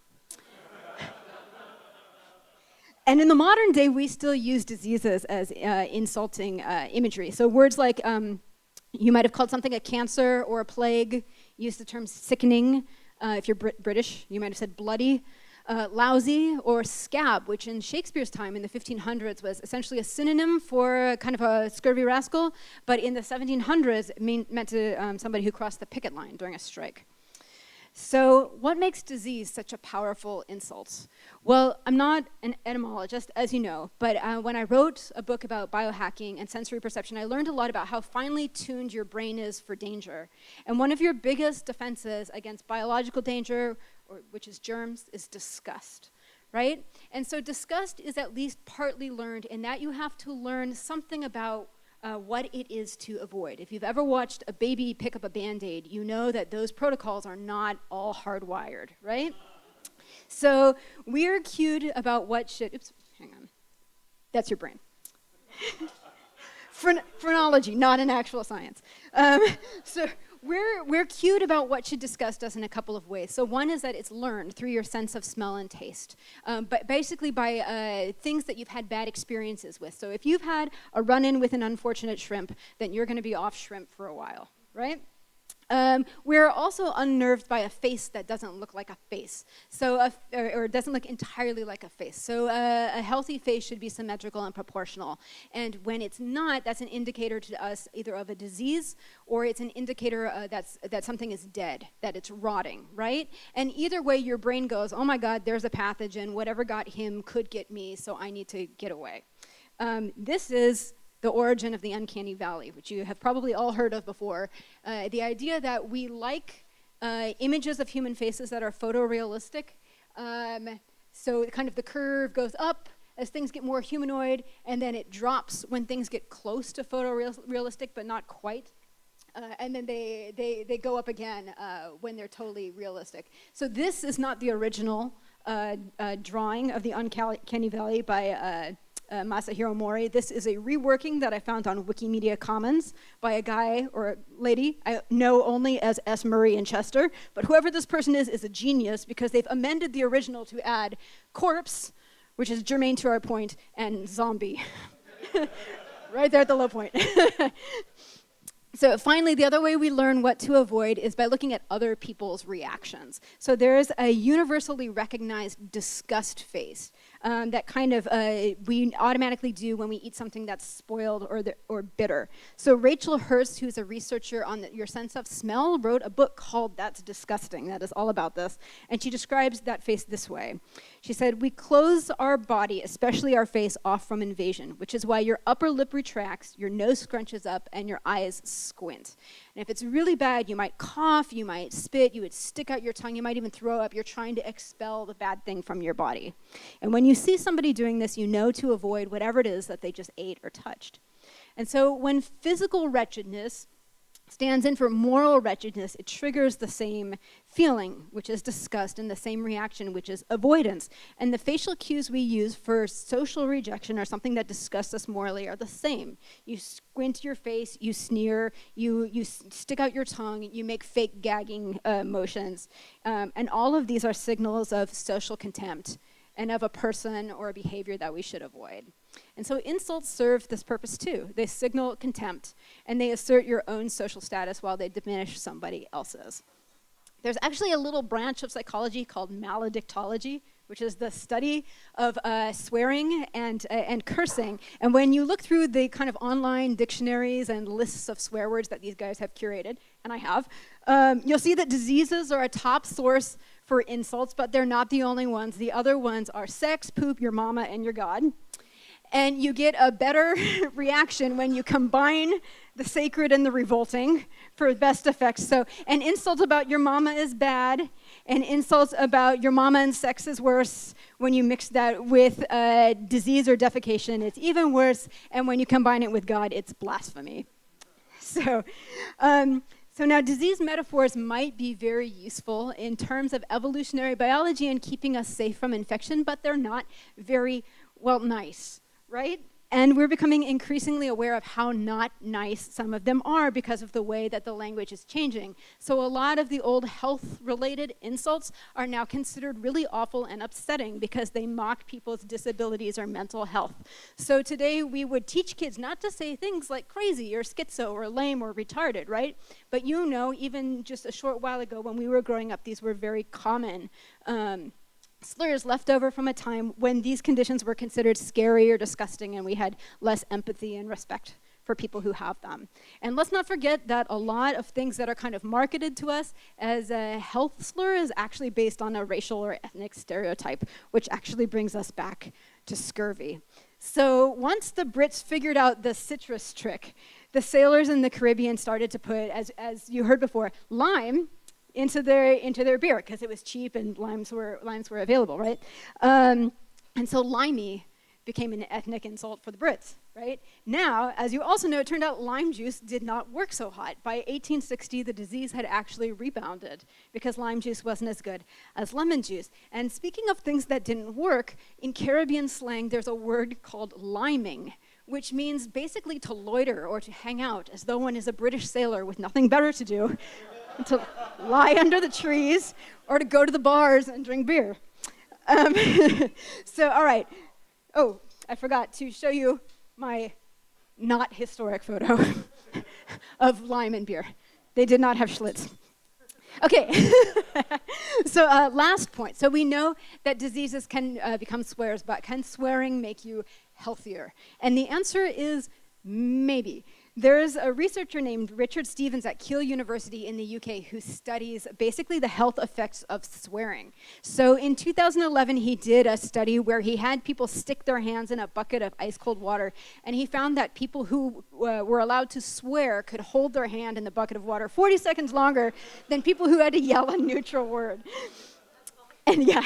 And in the modern day, we still use diseases as insulting imagery. So words like, you might have called something a cancer or a plague, use the term sickening. If you're British, you might have said bloody, lousy, or scab, which in Shakespeare's time in the 1500s was essentially a synonym for kind of a scurvy rascal, but in the 1700s it meant to somebody who crossed the picket line during a strike. So what makes disease such a powerful insult? Well, I'm not an etymologist, as you know, but when I wrote a book about biohacking and sensory perception, I learned a lot about how finely tuned your brain is for danger. And one of your biggest defenses against biological danger, which is germs, is disgust, right? And so disgust is at least partly learned in that you have to learn something about what it is to avoid. If you've ever watched a baby pick up a Band-Aid, you know that those protocols are not all hardwired, right? So we're cued about what should, oops, hang on. That's your brain. Phrenology, not an actual science. So we're cued about what should disgust us in a couple of ways. So one is that it's learned through your sense of smell and taste, but basically by things that you've had bad experiences with. So if you've had a run-in with an unfortunate shrimp, then you're going to be off shrimp for a while, right? We're also unnerved by a face that doesn't look like a face, so or doesn't look entirely like a face. So a healthy face should be symmetrical and proportional, and when it's not, that's an indicator to us either of a disease or it's an indicator that something is dead, that it's rotting, right? And either way, your brain goes, "Oh my God, there's a pathogen. Whatever got him could get me, so I need to get away." This is the origin of the uncanny valley, which you have probably all heard of before. The idea that we like images of human faces that are photorealistic. So kind of the curve goes up as things get more humanoid, and then it drops when things get close to photorealistic, but not quite. And then they go up again when they're totally realistic. So this is not the original drawing of the uncanny valley by Masahiro Mori. This is a reworking that I found on Wikimedia Commons by a guy or a lady I know only as S. Murray and Chester. But whoever this person is a genius because they've amended the original to add corpse, which is germane to our point, and zombie. Right there at the low point. So finally, the other way we learn what to avoid is by looking at other people's reactions. So there's a universally recognized disgust face that kind of we automatically do when we eat something that's spoiled or bitter. So Rachel Hurst, who's a researcher on your sense of smell, wrote a book called That's Disgusting, that is all about this. And she describes that face this way. She said, "We close our body, especially our face, off from invasion, which is why your upper lip retracts, your nose scrunches up, and your eyes squint. And if it's really bad, you might cough, you might spit, you would stick out your tongue, you might even throw up. You're trying to expel the bad thing from your body. And when you see somebody doing this, you know to avoid whatever it is that they just ate or touched." And so when physical wretchedness stands in for moral wretchedness, it triggers the same feeling, which is disgust, and the same reaction, which is avoidance. And the facial cues we use for social rejection or something that disgusts us morally are the same. You squint your face, you sneer, you stick out your tongue, you make fake gagging motions. And all of these are signals of social contempt and of a person or a behavior that we should avoid. And so insults serve this purpose too. They signal contempt, and they assert your own social status while they diminish somebody else's. There's actually a little branch of psychology called maledictology, which is the study of swearing and cursing. And when you look through the kind of online dictionaries and lists of swear words that these guys have curated, and I have, you'll see that diseases are a top source for insults, but they're not the only ones. The other ones are sex, poop, your mama, and your God. And you get a better reaction when you combine the sacred and the revolting for best effects. So an insult about your mama is bad. An insult about your mama and sex is worse. When you mix that with disease or defecation, it's even worse. And when you combine it with God, it's blasphemy. So now disease metaphors might be very useful in terms of evolutionary biology and keeping us safe from infection, but they're not very, nice. Right? And we're becoming increasingly aware of how not nice some of them are because of the way that the language is changing. So a lot of the old health-related insults are now considered really awful and upsetting because they mock people's disabilities or mental health. So today we would teach kids not to say things like crazy or schizo or lame or retarded, right? But even just a short while ago when we were growing up, these were very common slurs left over from a time when these conditions were considered scary or disgusting and we had less empathy and respect for people who have them. And let's not forget that a lot of things that are kind of marketed to us as a health slur is actually based on a racial or ethnic stereotype, which actually brings us back to scurvy. So once the Brits figured out the citrus trick, the sailors in the Caribbean started to put, as you heard before, lime into their beer because it was cheap and limes were available, right? And so limey became an ethnic insult for the Brits, right? Now, as you also know, it turned out lime juice did not work so hot. By 1860, the disease had actually rebounded because lime juice wasn't as good as lemon juice. And speaking of things that didn't work, in Caribbean slang, there's a word called liming, which means basically to loiter or to hang out, as though one is a British sailor with nothing better to do to lie under the trees or to go to the bars and drink beer. So, all right. Oh, I forgot to show you my not historic photo of lime and beer. They did not have Schlitz. Okay, so last point. So we know that diseases can become swears, but can swearing make you healthier? And the answer is maybe. There's a researcher named Richard Stevens at Keele University in the UK who studies basically the health effects of swearing. So in 2011, he did a study where he had people stick their hands in a bucket of ice cold water, and he found that people who were allowed to swear could hold their hand in the bucket of water 40 seconds longer than people who had to yell a neutral word. And yeah,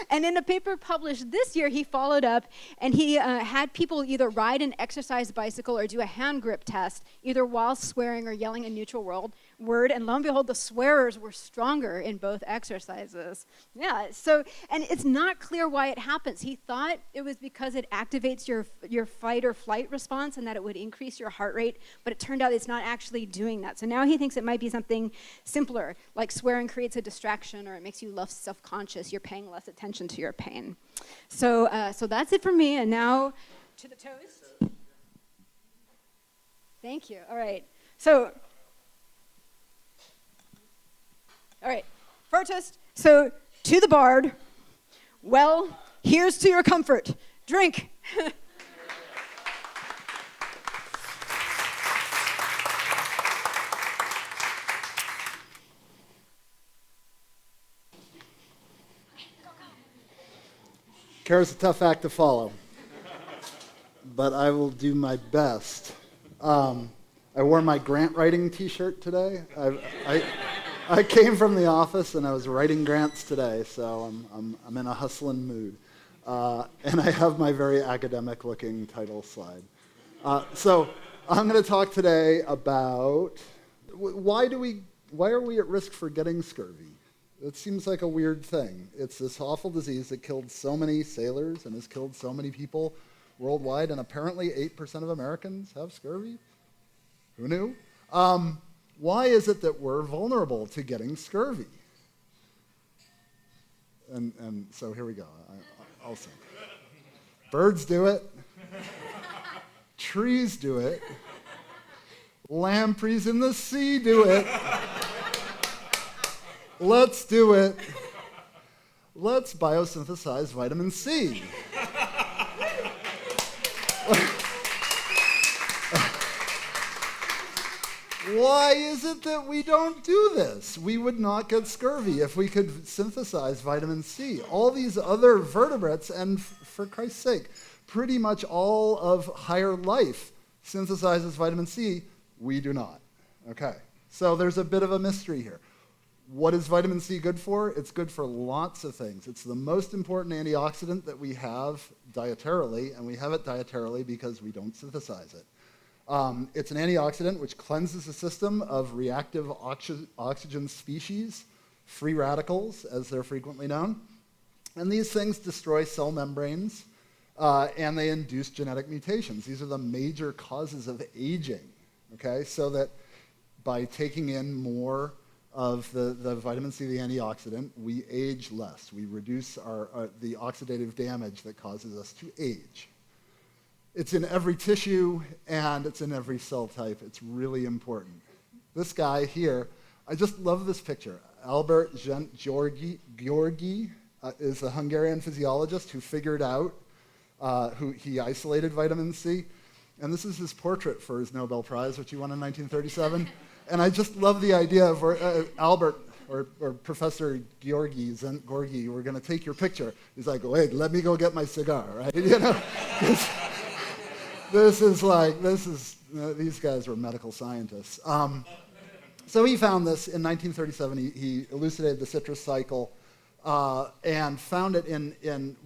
and in a paper published this year, he followed up and he had people either ride an exercise bicycle or do a hand grip test, either while swearing or yelling a neutral word, and lo and behold, the swearers were stronger in both exercises. Yeah, so, and it's not clear why it happens. He thought it was because it activates your fight or flight response and that it would increase your heart rate, but it turned out it's not actually doing that. So now he thinks it might be something simpler, like swearing creates a distraction or it makes you less self-conscious, you're paying less attention to your pain. So that's it for me, and now to the toast. Thank you. All right. So, for a toast. So, to the bard, well, here's to your comfort. Drink. Kara's a tough act to follow, but I will do my best. I wore my grant writing T-shirt today. I came from the office and I was writing grants today, so I'm in a hustling mood, and I have my very academic-looking title slide. So I'm going to talk today about why are we at risk for getting scurvy? It seems like a weird thing. It's this awful disease that killed so many sailors and has killed so many people worldwide, and apparently 8% of Americans have scurvy. Who knew? Why is it that we're vulnerable to getting scurvy? And so here we go. I'll sing. Birds do it. Trees do it. Lampreys in the sea do it. Let's do it. Let's biosynthesize vitamin C. Why is it that we don't do this? We would not get scurvy if we could synthesize vitamin C. All these other vertebrates, and for Christ's sake, pretty much all of higher life synthesizes vitamin C. We do not. Okay, so there's a bit of a mystery here. What is vitamin C good for? It's good for lots of things. It's the most important antioxidant that we have dietarily, and we have it dietarily because we don't synthesize it. It's an antioxidant which cleanses the system of reactive oxygen species, free radicals, as they're frequently known. And these things destroy cell membranes, and they induce genetic mutations. These are the major causes of aging, okay? So that by taking in more of the vitamin C, the antioxidant, we age less. We reduce the oxidative damage that causes us to age. It's in every tissue, and it's in every cell type. It's really important. This guy here, I just love this picture. Albert Gheorghi is a Hungarian physiologist who figured out, he isolated vitamin C. And this is his portrait for his Nobel Prize, which he won in 1937. And I just love the idea of Albert or Professor Gheorghi, we're going to take your picture. He's like, wait, let me go get my cigar, right? You know, these guys were medical scientists. So he found this in 1937. He elucidated the citrus cycle and found it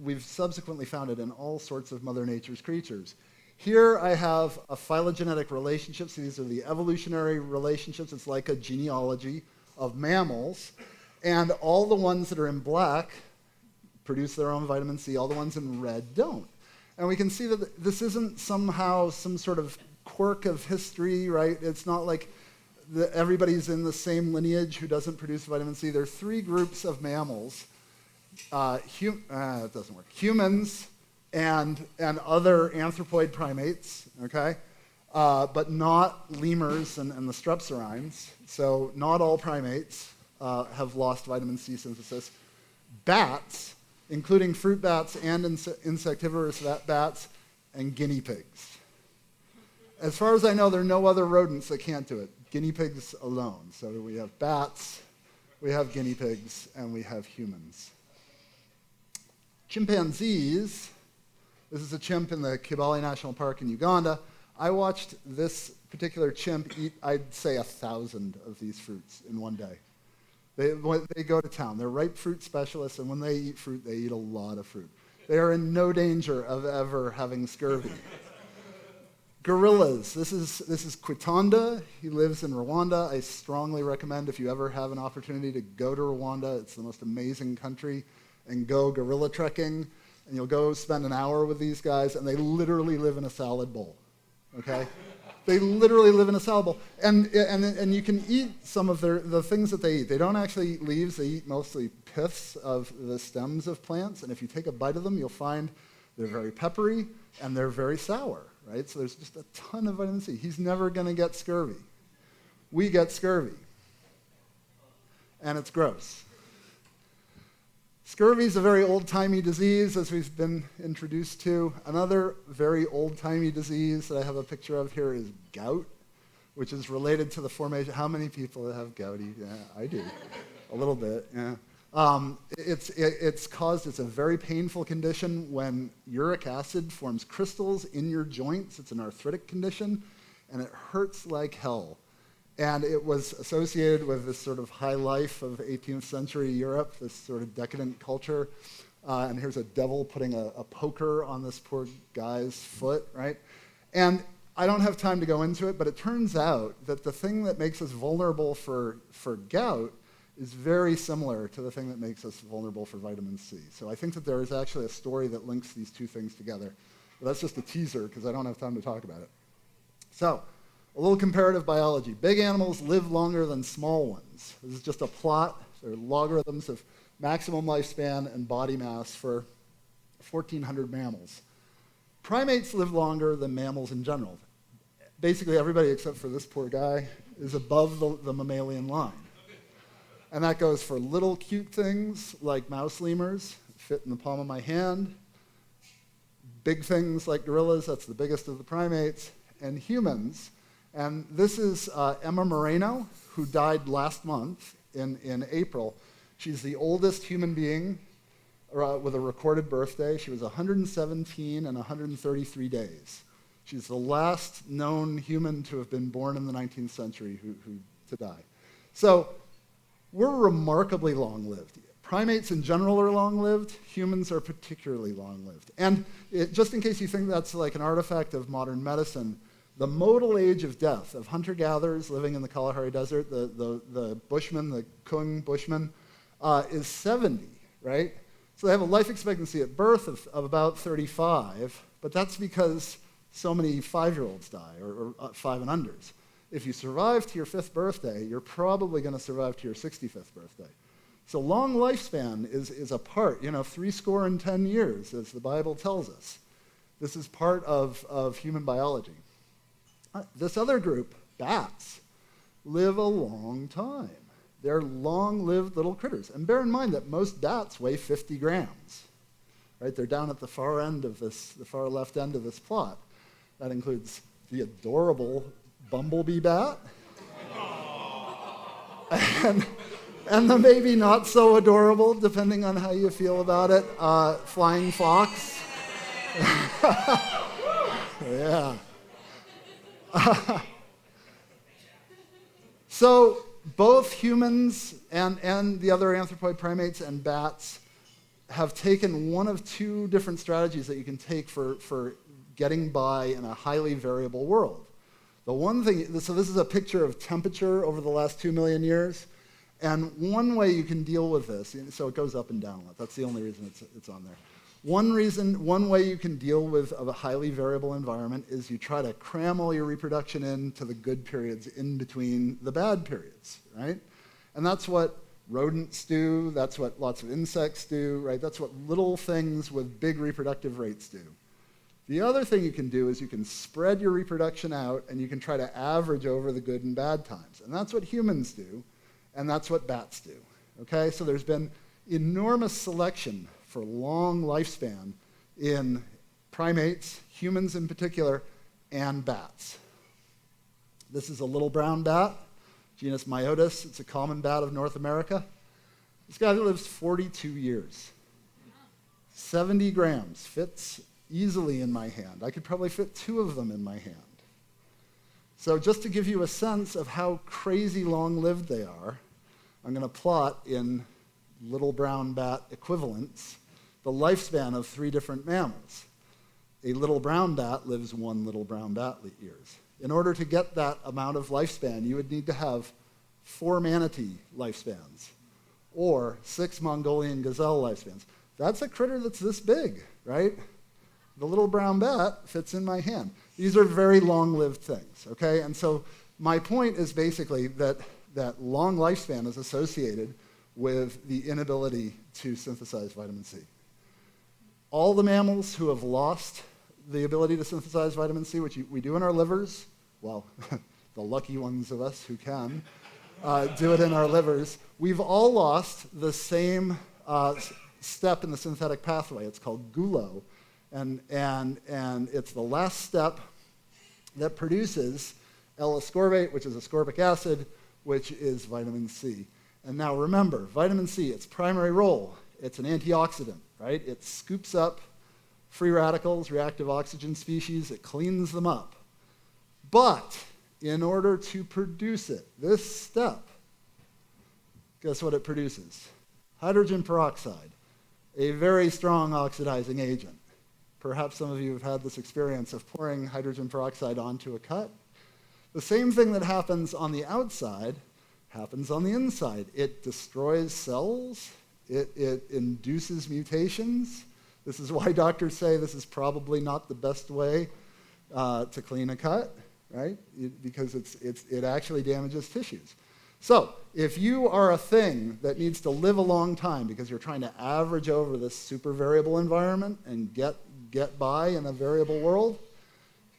we've subsequently found it in all sorts of Mother Nature's creatures. Here I have a phylogenetic relationship. So these are the evolutionary relationships. It's like a genealogy of mammals. And all the ones that are in black produce their own vitamin C. All the ones in red don't. And we can see that this isn't somehow some sort of quirk of history, right? It's not like everybody's in the same lineage who doesn't produce vitamin C. There are three groups of mammals. It doesn't work. Humans, and other anthropoid primates, okay? But not lemurs and the strepsirrhines. So not all primates have lost vitamin C synthesis. Bats, including fruit bats and insectivorous bats, and guinea pigs. As far as I know, there are no other rodents that can't do it. Guinea pigs alone. So we have bats, we have guinea pigs, and we have humans. Chimpanzees. This is a chimp in the Kibale National Park in Uganda. I watched this particular chimp eat, I'd say, 1,000 of these fruits in one day. They go to town. They're ripe fruit specialists, and when they eat fruit, they eat a lot of fruit. They are in no danger of ever having scurvy. Gorillas. This is Quitonda. He lives in Rwanda. I strongly recommend, if you ever have an opportunity, to go to Rwanda. It's the most amazing country. And go gorilla trekking. And you'll go spend an hour with these guys, and they literally live in a salad bowl. Okay? They literally live in a salad bowl. And you can eat some of the things that they eat. They don't actually eat leaves. They eat mostly piths of the stems of plants. And if you take a bite of them, you'll find they're very peppery and they're very sour, right? So there's just a ton of vitamin C. He's never going to get scurvy. We get scurvy. And it's gross. Scurvy is a very old-timey disease, as we've been introduced to. Another very old-timey disease that I have a picture of here is gout, which is related to the formation. How many people have gouty? Yeah, I do. A little bit, yeah. It's a very painful condition when uric acid forms crystals in your joints. It's an arthritic condition, and it hurts like hell. And it was associated with this sort of high life of 18th century Europe, this sort of decadent culture. And here's a devil putting a poker on this poor guy's foot, right? And I don't have time to go into it, but it turns out that the thing that makes us vulnerable for gout is very similar to the thing that makes us vulnerable for vitamin C. So I think that there is actually a story that links these two things together. But that's just a teaser, because I don't have time to talk about it. So, a little comparative biology. Big animals live longer than small ones. This is just a plot. There are logarithms of maximum lifespan and body mass for 1,400 mammals. Primates live longer than mammals in general. Basically, everybody except for this poor guy is above the mammalian line. And that goes for little cute things like mouse lemurs, fit in the palm of my hand. Big things like gorillas, that's the biggest of the primates, and humans. And this is Emma Moreno, who died last month in April. She's the oldest human being with a recorded birthday. She was 117 and 133 days. She's the last known human to have been born in the 19th century who to die. So we're remarkably long-lived. Primates in general are long-lived. Humans are particularly long-lived. And just in case you think that's like an artifact of modern medicine, the modal age of death of hunter-gatherers living in the Kalahari Desert, the Bushmen, the Kung Bushmen, is 70, right? So they have a life expectancy at birth of about 35, but that's because so many 5-year-olds die, or 5 and unders. If you survive to your 5th birthday, you're probably going to survive to your 65th birthday. So long lifespan is a part, 70 years, as the Bible tells us. This is part of human biology. This other group, bats, live a long time. They're long-lived little critters. And bear in mind that most bats weigh 50 grams. Right? They're down at the far left end of this plot. That includes the adorable bumblebee bat. and the maybe not so adorable, depending on how you feel about it, flying fox. Yeah. So both humans and the other anthropoid primates and bats have taken one of two different strategies that you can take for getting by in a highly variable world. The one thing, so this is a picture of temperature over the last 2 million years, and one way you can deal with this, so it goes up and down, that's the only reason it's on there. One way you can deal with a highly variable environment is you try to cram all your reproduction into the good periods in between the bad periods, right? And that's what rodents do, that's what lots of insects do, right? That's what little things with big reproductive rates do. The other thing you can do is you can spread your reproduction out and you can try to average over the good and bad times. And that's what humans do, and that's what bats do, okay? So there's been enormous selection for long lifespan in primates, humans in particular, and bats. This is a little brown bat, genus Myotis. It's a common bat of North America. This guy lives 42 years. 70 grams, fits easily in my hand. I could probably fit 2 of them in my hand. So just to give you a sense of how crazy long-lived they are, I'm going to plot in little brown bat equivalents the lifespan of 3 different mammals. A little brown bat lives 1 little brown bat years. In order to get that amount of lifespan, you would need to have 4 manatee lifespans or 6 Mongolian gazelle lifespans. That's a critter that's this big, right? The little brown bat fits in my hand. These are very long-lived things, okay? And so my point is basically that long lifespan is associated with the inability to synthesize vitamin C. All the mammals who have lost the ability to synthesize vitamin C, which we do in our livers, well, the lucky ones of us who can do it in our livers, we've all lost the same step in the synthetic pathway. It's called Gout, and it's the last step that produces L-ascorbate, which is ascorbic acid, which is vitamin C. And now remember, vitamin C, its primary role, it's an antioxidant, right? It scoops up free radicals, reactive oxygen species, it cleans them up. But in order to produce it, this step, guess what it produces? Hydrogen peroxide, a very strong oxidizing agent. Perhaps some of you have had this experience of pouring hydrogen peroxide onto a cut. The same thing that happens on the outside happens on the inside. It destroys cells, it induces mutations. This is why doctors say this is probably not the best way to clean a cut, right? Because it actually damages tissues. So if you are a thing that needs to live a long time because you're trying to average over this super variable environment and get by in a variable world,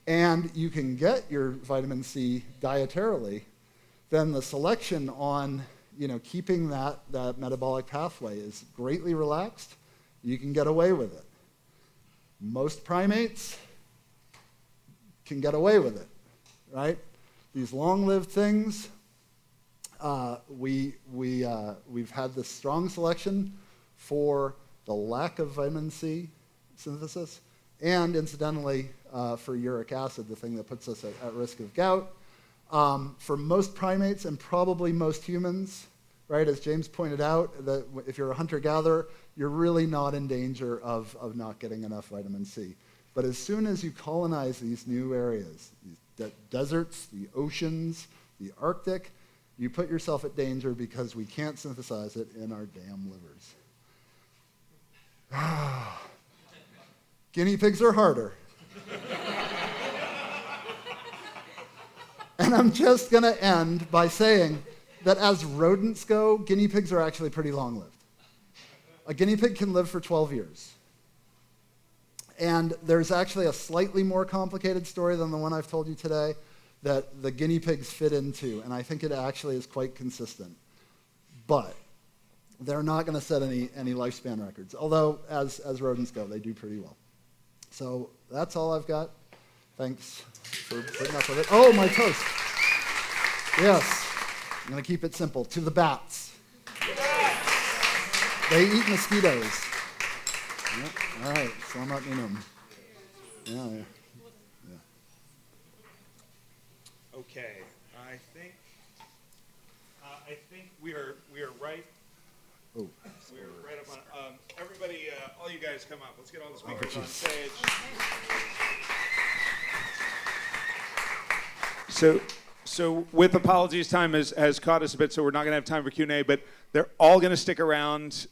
and you can get your vitamin C dietarily, then the selection on keeping that metabolic pathway is greatly relaxed. You can get away with it. Most primates can get away with it, right? These long-lived things, we've had this strong selection for the lack of vitamin C synthesis, and incidentally, for uric acid, the thing that puts us at risk of gout. For most primates and probably most humans, right, as James pointed out, that if you're a hunter-gatherer, you're really not in danger of not getting enough vitamin C. But as soon as you colonize these new areas, the deserts, the oceans, the Arctic, you put yourself at danger because we can't synthesize it in our damn livers. Guinea pigs are harder. And I'm just going to end by saying that as rodents go, guinea pigs are actually pretty long-lived. A guinea pig can live for 12 years. And there's actually a slightly more complicated story than the one I've told you today that the guinea pigs fit into, and I think it actually is quite consistent. But they're not going to set any lifespan records, although as rodents go, they do pretty well. So that's all I've got. Thanks for putting up with it. Oh, my toast. Yes. I'm going to keep it simple. To the bats. They eat mosquitoes. Yep. All right. Selamat minum. Yeah. Okay. I think we are right. Oh. We're right up on. Everybody, all you guys, come up. Let's get all the speakers on stage. So with apologies, time has caught us a bit, so we're not going to have time for Q&A, but they're all going to stick around.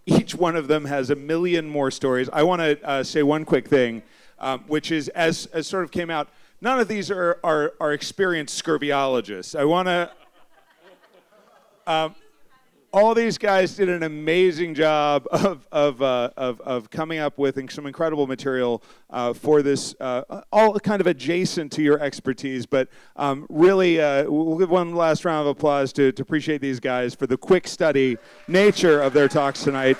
Each one of them has a million more stories. I want to say one quick thing, which is, as sort of came out, none of these are experienced scurvyologists. I want to... all these guys did an amazing job of coming up with some incredible material for this, all kind of adjacent to your expertise. But really, we'll give one last round of applause to appreciate these guys for the quick study nature of their talks tonight.